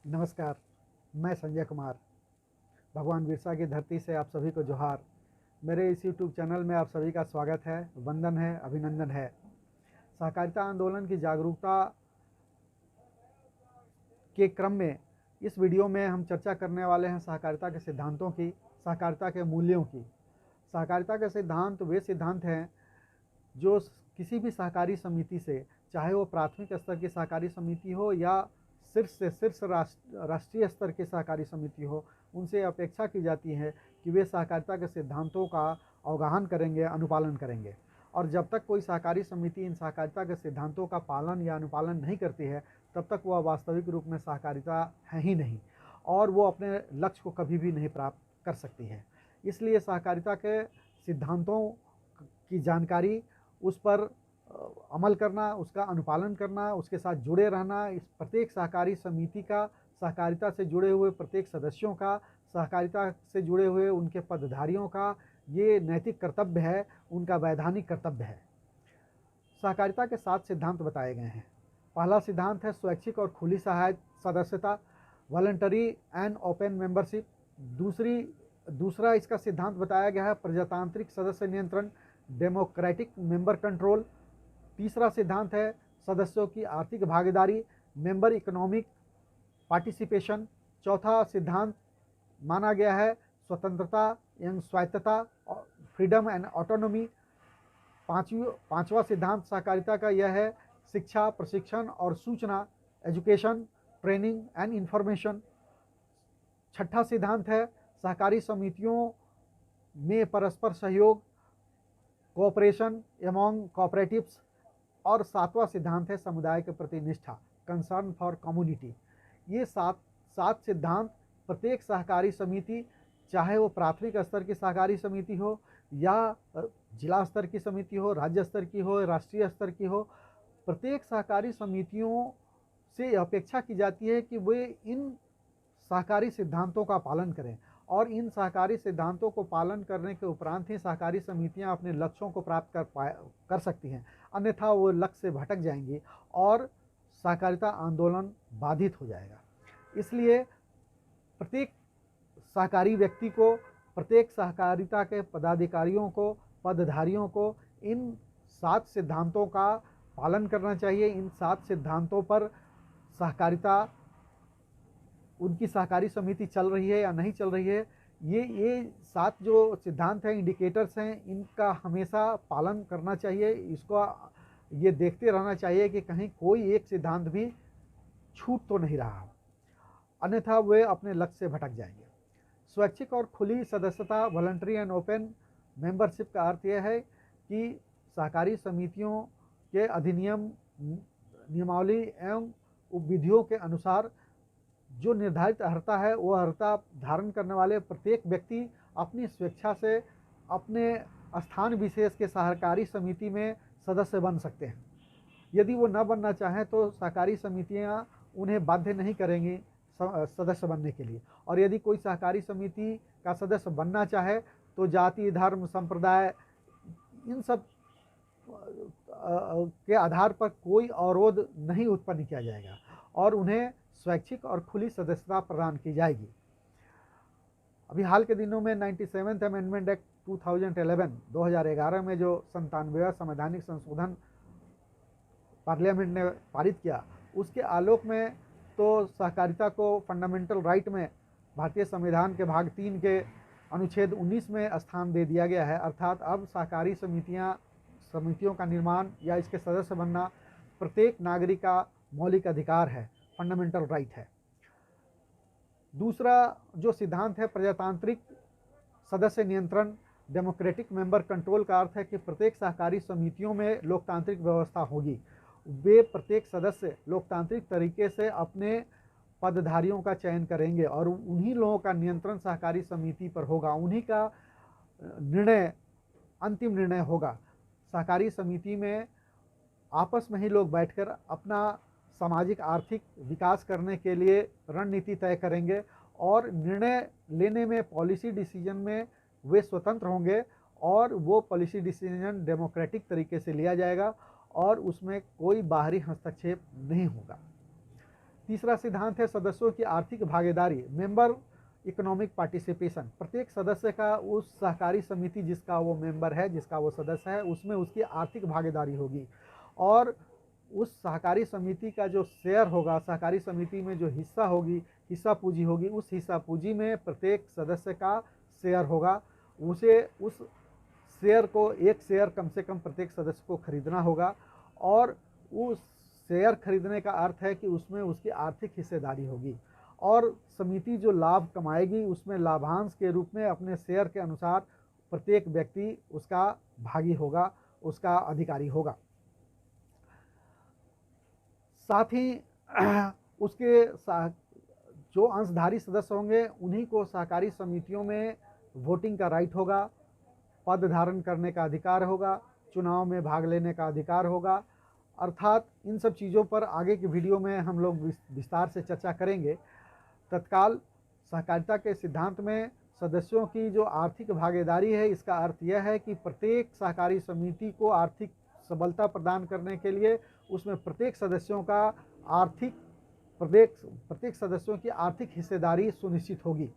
नमस्कार, मैं संजय कुमार। भगवान बिरसा की धरती से आप सभी को जोहार। मेरे इस यूट्यूब चैनल में आप सभी का स्वागत है, वंदन है, अभिनंदन है। सहकारिता आंदोलन की जागरूकता के क्रम में इस वीडियो में हम चर्चा करने वाले हैं सहकारिता के सिद्धांतों की, सहकारिता के मूल्यों की। सहकारिता के सिद्धांत वे सिद्धांत हैं जो किसी भी सहकारी समिति से, चाहे वो प्राथमिक स्तर की सहकारी समिति हो या शीर्ष से शीर्ष राष्ट्रीय स्तर की सहकारी समिति हो, उनसे अपेक्षा की जाती है कि वे सहकारिता के सिद्धांतों का अवगाहन करेंगे, अनुपालन करेंगे। और जब तक कोई सहकारी समिति इन सहकारिता के सिद्धांतों का पालन या अनुपालन नहीं करती है, तब तक वह वास्तविक रूप में सहकारिता है ही नहीं, और वो अपने लक्ष्य को कभी भी नहीं प्राप्त कर सकती है। इसलिए सहकारिता के सिद्धांतों की जानकारी, उस पर अमल करना, उसका अनुपालन करना, उसके साथ जुड़े रहना, इस प्रत्येक सहकारी समिति का, सहकारिता से जुड़े हुए प्रत्येक सदस्यों का, सहकारिता से जुड़े हुए उनके पदधारियों का ये नैतिक कर्तव्य है, उनका वैधानिक कर्तव्य है। सहकारिता के 7 सिद्धांत बताए गए हैं। पहला सिद्धांत है स्वैच्छिक और खुली सदस्यता, वॉलंटरी एंड ओपन मेंबरशिप। दूसरा इसका सिद्धांत बताया गया है प्रजातांत्रिक सदस्य नियंत्रण, डेमोक्रेटिक मेंबर कंट्रोल। तीसरा सिद्धांत है सदस्यों की आर्थिक भागीदारी, मेंबर इकोनॉमिक पार्टिसिपेशन। चौथा सिद्धांत माना गया है स्वतंत्रता एवं स्वायत्तता, फ्रीडम एंड ऑटोनॉमी। पांचवा सिद्धांत सहकारिता का यह है शिक्षा, प्रशिक्षण और सूचना, एजुकेशन, ट्रेनिंग एंड इंफॉर्मेशन। छठा सिद्धांत है सहकारी समितियों में परस्पर सहयोग, कोऑपरेशन एमॉन्ग कोऑपरेटिव्स। और सातवां सिद्धांत है समुदाय के प्रति निष्ठा, कंसर्न फॉर कम्युनिटी। ये सात सिद्धांत प्रत्येक सहकारी समिति, चाहे वो प्राथमिक स्तर की सहकारी समिति हो या जिला स्तर की समिति हो, राज्य स्तर की हो, राष्ट्रीय स्तर की हो, प्रत्येक सहकारी समितियों से अपेक्षा की जाती है कि वे इन सहकारी सिद्धांतों का पालन करें, और इन सहकारी सिद्धांतों को पालन करने के उपरांत ही सहकारी समितियां अपने लक्ष्यों को प्राप्त कर सकती हैं। अन्यथा वो लक्ष्य से भटक जाएंगी और सहकारिता आंदोलन बाधित हो जाएगा। इसलिए प्रत्येक सहकारी व्यक्ति को, प्रत्येक सहकारिता के पदाधिकारियों को, पदधारियों को इन 7 सिद्धांतों का पालन करना चाहिए। इन 7 सिद्धांतों पर सहकारिता, उनकी सहकारी समिति चल रही है या नहीं चल रही है, ये 7 जो सिद्धांत हैं, इंडिकेटर्स हैं, इनका हमेशा पालन करना चाहिए। इसको ये देखते रहना चाहिए कि कहीं कोई एक सिद्धांत भी छूट तो नहीं रहा हो, अन्यथा वे अपने लक्ष्य से भटक जाएंगे। स्वैच्छिक और खुली सदस्यता, वॉलंटरी एंड ओपन मेंबरशिप का अर्थ यह है कि सहकारी समितियों के अधिनियम, नियमावली एवं उपविधियों के अनुसार जो निर्धारित अर्हता है, वो अर्हता धारण करने वाले प्रत्येक व्यक्ति अपनी स्वेच्छा से अपने स्थान विशेष के सहकारी समिति में सदस्य बन सकते हैं। यदि वो न बनना चाहें तो सहकारी समितियां उन्हें बाध्य नहीं करेंगी सदस्य बनने के लिए। और यदि कोई सहकारी समिति का सदस्य बनना चाहे तो जाति, धर्म, संप्रदाय, इन सब के आधार पर कोई अवरोध नहीं उत्पन्न किया जाएगा और उन्हें स्वैच्छिक और खुली सदस्यता प्रदान की जाएगी। अभी हाल के दिनों में 97th अमेंडमेंट एक्ट 2011 में जो 97वां संवैधानिक संशोधन पार्लियामेंट ने पारित किया, उसके आलोक में तो सहकारिता को फंडामेंटल राइट में भारतीय संविधान के भाग 3 के अनुच्छेद 19 में स्थान दे दिया गया है। अर्थात अब सहकारी समितियों का निर्माण या इसके सदस्य बनना प्रत्येक नागरिक का मौलिक अधिकार है, फंडामेंटल राइट है। दूसरा जो सिद्धांत है प्रजातांत्रिक सदस्य नियंत्रण, डेमोक्रेटिक मेंबर कंट्रोल का अर्थ है कि प्रत्येक सहकारी समितियों में लोकतांत्रिक व्यवस्था होगी। वे प्रत्येक सदस्य लोकतांत्रिक तरीके से अपने पदधारियों का चयन करेंगे और उन्हीं लोगों का नियंत्रण सहकारी समिति पर होगा, उन्हीं का निर्णय अंतिम निर्णय होगा। सहकारी समिति में आपस में ही लोग बैठकर अपना सामाजिक आर्थिक विकास करने के लिए रणनीति तय करेंगे और निर्णय लेने में, पॉलिसी डिसीजन में वे स्वतंत्र होंगे और वो पॉलिसी डिसीजन डेमोक्रेटिक तरीके से लिया जाएगा और उसमें कोई बाहरी हस्तक्षेप नहीं होगा। तीसरा सिद्धांत है सदस्यों की आर्थिक भागीदारी, मेंबर इकोनॉमिक पार्टिसिपेशन। प्रत्येक सदस्य का उस सहकारी समिति जिसका वो मेंबर है, जिसका वो सदस्य है, उसमें उसकी आर्थिक भागीदारी होगी और उस सहकारी समिति का जो शेयर होगा, सहकारी समिति में जो हिस्सा होगी, हिस्सा पूंजी होगी, उस हिस्सा पूंजी में प्रत्येक सदस्य का शेयर होगा। उसे उस शेयर को, एक शेयर कम से कम प्रत्येक सदस्य को खरीदना होगा और उस शेयर खरीदने का अर्थ है कि उसमें उसकी आर्थिक हिस्सेदारी होगी और समिति जो लाभ कमाएगी उसमें लाभांश के रूप में अपने शेयर के अनुसार प्रत्येक व्यक्ति उसका भागी होगा, उसका अधिकारी होगा। साथ ही उसके जो अंशधारी सदस्य होंगे उन्हीं को सहकारी समितियों में वोटिंग का राइट होगा, पद धारण करने का अधिकार होगा, चुनाव में भाग लेने का अधिकार होगा। अर्थात इन सब चीज़ों पर आगे की वीडियो में हम लोग विस्तार से चर्चा करेंगे। तत्काल सहकारिता के सिद्धांत में सदस्यों की जो आर्थिक भागीदारी है, इसका अर्थ यह है कि प्रत्येक सहकारी समिति को आर्थिक सबलता प्रदान करने के लिए उसमें प्रत्येक सदस्यों का प्रत्येक सदस्यों की आर्थिक हिस्सेदारी सुनिश्चित होगी।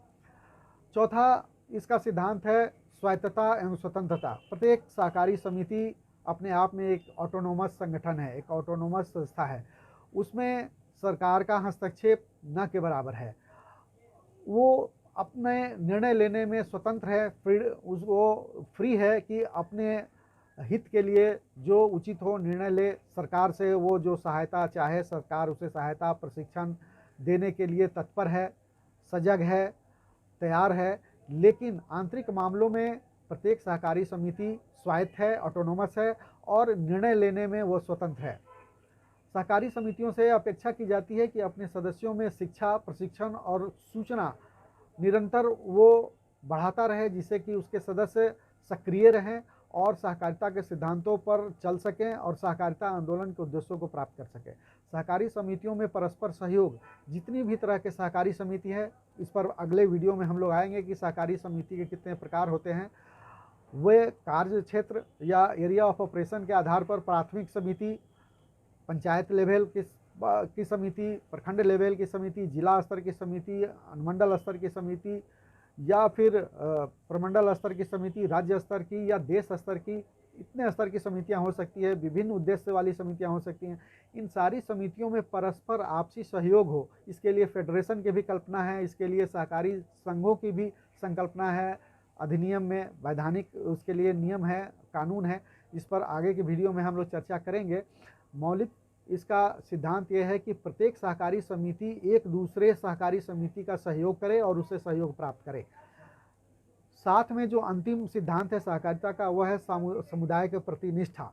चौथा इसका सिद्धांत है स्वायत्तता एवं स्वतंत्रता। प्रत्येक सहकारी समिति अपने आप में एक ऑटोनोमस संगठन है, एक ऑटोनोमस संस्था है। उसमें सरकार का हस्तक्षेप न के बराबर है। वो अपने निर्णय लेने में स्वतंत्र है, उसको फ्री है कि अपने हित के लिए जो उचित हो निर्णय ले। सरकार से वो जो सहायता चाहे, सरकार उसे सहायता प्रशिक्षण देने के लिए तत्पर है, सजग है, तैयार है। लेकिन आंतरिक मामलों में प्रत्येक सहकारी समिति स्वायत्त है, ऑटोनोमस है और निर्णय लेने में वो स्वतंत्र है। सहकारी समितियों से अपेक्षा की जाती है कि अपने सदस्यों में शिक्षा, प्रशिक्षण और सूचना निरंतर वो बढ़ाता रहे, जिससे कि उसके सदस्य सक्रिय रहें और सहकारिता के सिद्धांतों पर चल सकें और सहकारिता आंदोलन के उद्देश्यों को प्राप्त कर सकें। सहकारी समितियों में परस्पर सहयोग, जितनी भी तरह के सहकारी समिति है, इस पर अगले वीडियो में हम लोग आएंगे कि सहकारी समिति के कितने प्रकार होते हैं। वे कार्य क्षेत्र या एरिया ऑफ ऑपरेशन के आधार पर प्राथमिक समिति, पंचायत लेवल की समिति, प्रखंड लेवल की समिति, जिला स्तर की समिति, अनुमंडल स्तर की समिति या फिर प्रमंडल स्तर की समिति, राज्य स्तर की या देश स्तर की, इतने स्तर की समितियां हो सकती है, विभिन्न उद्देश्य वाली समितियां हो सकती हैं। इन सारी समितियों में परस्पर आपसी सहयोग हो, इसके लिए फेडरेशन की भी कल्पना है, इसके लिए सहकारी संघों की भी संकल्पना है। अधिनियम में वैधानिक उसके लिए नियम है, कानून है, इस पर आगे की वीडियो में हम लोग चर्चा करेंगे। मौलिक इसका सिद्धांत यह है कि प्रत्येक सहकारी समिति एक दूसरे सहकारी समिति का सहयोग करे और उससे सहयोग प्राप्त करे। साथ में जो अंतिम सिद्धांत है सहकारिता का, वह है समुदाय के प्रति निष्ठा।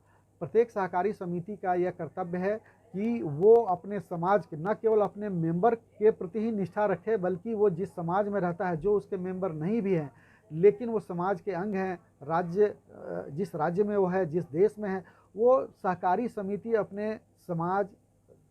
प्रत्येक सहकारी समिति का यह कर्तव्य है कि वो अपने समाज के, न केवल अपने मेंबर के प्रति ही निष्ठा रखे, बल्कि वो जिस समाज में रहता है, जो उसके मेंबर नहीं भी हैं लेकिन वो समाज के अंग हैं, राज्य जिस राज्य में वो है, जिस देश में है, वो सहकारी समिति अपने समाज,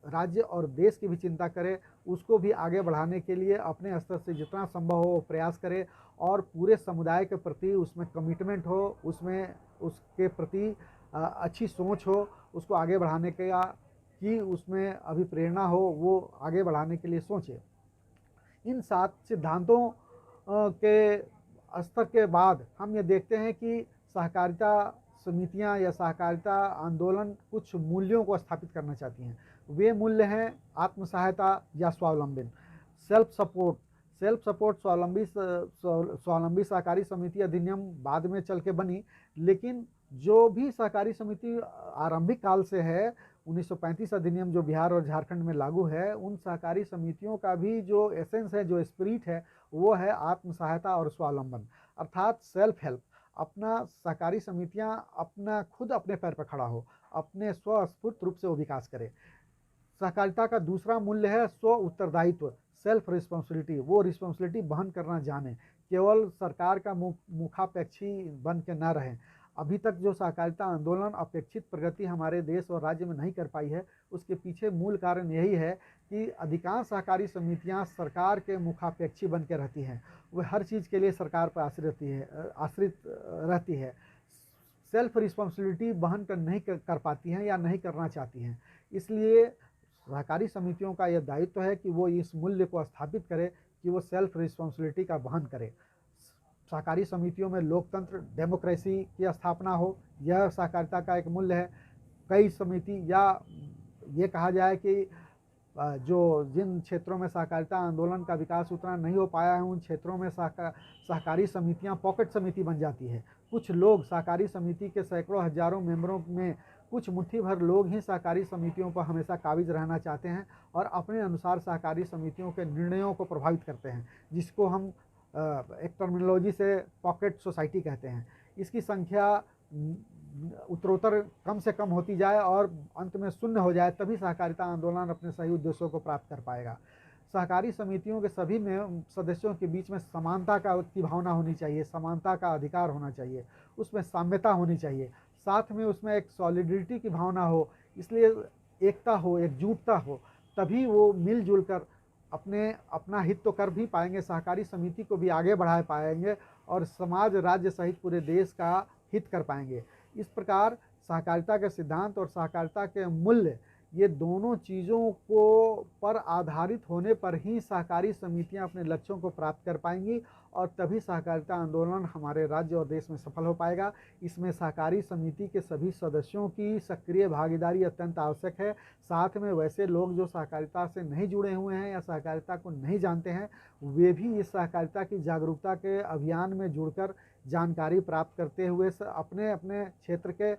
राज्य और देश की भी चिंता करे, उसको भी आगे बढ़ाने के लिए अपने स्तर से जितना संभव हो प्रयास करे और पूरे समुदाय के प्रति उसमें कमिटमेंट हो, उसमें उसके प्रति अच्छी सोच हो, उसको आगे बढ़ाने का कि उसमें अभिप्रेरणा हो, वो आगे बढ़ाने के लिए सोचे। इन 7 सिद्धांतों के स्तर के बाद हम ये देखते हैं कि सहकारिता समितियां या सहकारिता आंदोलन कुछ मूल्यों को स्थापित करना चाहती हैं। वे मूल्य हैं आत्म सहायता या स्वावलंबन, सेल्फ सपोर्ट। स्वावलंबी सहकारी समिति अधिनियम बाद में चल के बनी, लेकिन जो भी सहकारी समिति आरंभिक काल से है, 1935 अधिनियम जो बिहार और झारखंड में लागू है, उन सहकारी समितियों का भी जो एसेंस है, जो स्पिरिट है, वो है आत्म सहायता और स्वावलंबन, अर्थात सेल्फ हेल्प। अपना सहकारी समितियां अपना खुद अपने पैर पर खड़ा हो, अपने स्वस्फूर्त रूप से वो विकास करे। सहकारिता का दूसरा मूल्य है स्व उत्तरदायित्व, सेल्फ रिस्पॉन्सिबिलिटी। वो रिस्पॉन्सिबिलिटी वहन करना जाने, केवल सरकार का मुखापेक्षी बन के न रहें। अभी तक जो सहकारिता आंदोलन अपेक्षित प्रगति हमारे देश और राज्य में नहीं कर पाई है, उसके पीछे मूल कारण यही है कि अधिकांश सहकारी समितियां सरकार के मुखापेक्षी बन के रहती हैं। वह हर चीज़ के लिए सरकार पर आश्रित रहती है, सेल्फ रिस्पॉन्सिबिलिटी वहन नहीं कर पाती हैं या नहीं करना चाहती हैं। इसलिए सहकारी समितियों का यह दायित्व है कि वो इस मूल्य को स्थापित करे कि वो सेल्फ रिस्पॉन्सिबिलिटी का वहन करे। सहकारी समितियों में लोकतंत्र, डेमोक्रेसी की स्थापना हो, यह सहकारिता का एक मूल्य है। कई समिति या ये कहा जाए कि जो जिन क्षेत्रों में सहकारिता आंदोलन का विकास उतना नहीं हो पाया है, उन क्षेत्रों में सहकारी समितियां पॉकेट समिति बन जाती है। कुछ लोग सहकारी समिति के सैकड़ों हजारों मेंबरों में कुछ मुट्ठी भर लोग ही सहकारी समितियों पर हमेशा काबिज रहना चाहते हैं और अपने अनुसार सहकारी समितियों के निर्णयों को प्रभावित करते हैं, जिसको हम एक टर्मिनोलॉजी से पॉकेट सोसाइटी कहते हैं। इसकी संख्या उत्तरोत्तर कम से कम होती जाए और अंत में शून्य हो जाए, तभी सहकारिता आंदोलन अपने सही उद्देश्यों को प्राप्त कर पाएगा। सहकारी समितियों के सभी में सदस्यों के बीच में समानता की भावना होनी चाहिए, समानता का अधिकार होना चाहिए, उसमें साम्यता होनी चाहिए, साथ में उसमें एक सॉलिडरिटी की भावना हो, इसलिए एकता हो, एकजुटता हो, तभी वो मिलजुल कर अपना हित तो कर भी पाएंगे, सहकारी समिति को भी आगे बढ़ा पाएंगे और समाज, राज्य सहित पूरे देश का हित कर पाएंगे। इस प्रकार सहकारिता के सिद्धांत और सहकारिता के मूल्य, ये दोनों चीज़ों को पर आधारित होने पर ही सहकारी समितियां अपने लक्ष्यों को प्राप्त कर पाएंगी और तभी सहकारिता आंदोलन हमारे राज्य और देश में सफल हो पाएगा। इसमें सहकारी समिति के सभी सदस्यों की सक्रिय भागीदारी अत्यंत आवश्यक है। साथ में वैसे लोग जो सहकारिता से नहीं जुड़े हुए हैं या सहकारिता को नहीं जानते हैं, वे भी इस सहकारिता की जागरूकता के अभियान में जुड़कर जानकारी प्राप्त करते हुए अपने अपने क्षेत्र के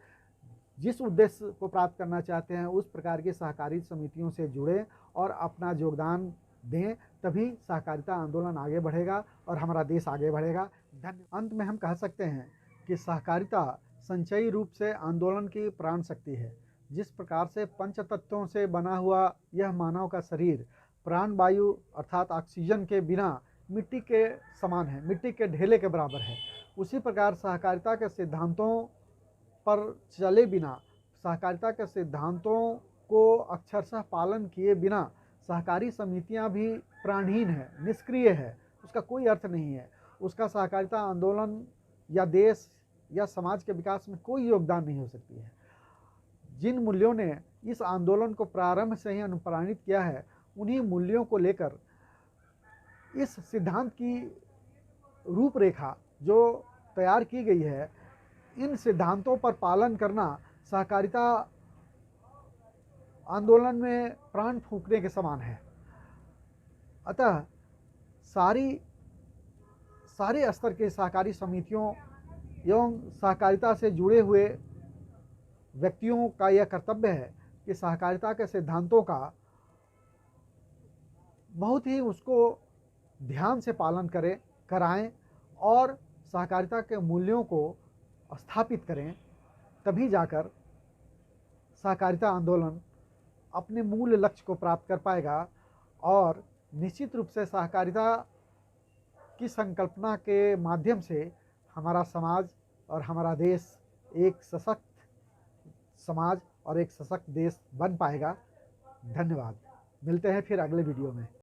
जिस उद्देश्य को प्राप्त करना चाहते हैं उस प्रकार की सहकारी समितियों से जुड़ें और अपना योगदान दें, तभी सहकारिता आंदोलन आगे बढ़ेगा और हमारा देश आगे बढ़ेगा। अंत में हम कह सकते हैं कि सहकारिता संचयी रूप से आंदोलन की प्राण शक्ति है। जिस प्रकार से पंच तत्वों से बना हुआ यह मानव का शरीर प्राण वायु अर्थात ऑक्सीजन के बिना मिट्टी के समान है, मिट्टी के ढेले के बराबर है, उसी प्रकार सहकारिता के सिद्धांतों पर चले बिना, सहकारिता के सिद्धांतों को अक्षरशः पालन किए बिना सहकारी समितियां भी प्राणहीन है, निष्क्रिय है, उसका कोई अर्थ नहीं है। उसका सहकारिता आंदोलन या देश या समाज के विकास में कोई योगदान नहीं हो सकती है। जिन मूल्यों ने इस आंदोलन को प्रारंभ से ही अनुप्राणित किया है, उन्हीं मूल्यों को लेकर इस सिद्धांत की रूपरेखा जो तैयार की गई है, इन सिद्धांतों पर पालन करना सहकारिता आंदोलन में प्राण फूंकने के समान है। अतः सारे स्तर के सहकारी समितियों एवं सहकारिता से जुड़े हुए व्यक्तियों का यह कर्तव्य है कि सहकारिता के सिद्धांतों का बहुत ही उसको ध्यान से पालन कराएं और सहकारिता के मूल्यों को स्थापित करें, तभी जाकर सहकारिता आंदोलन अपने मूल लक्ष्य को प्राप्त कर पाएगा और निश्चित रूप से सहकारिता की संकल्पना के माध्यम से हमारा समाज और हमारा देश एक सशक्त समाज और एक सशक्त देश बन पाएगा। धन्यवाद। मिलते हैं फिर अगले वीडियो में।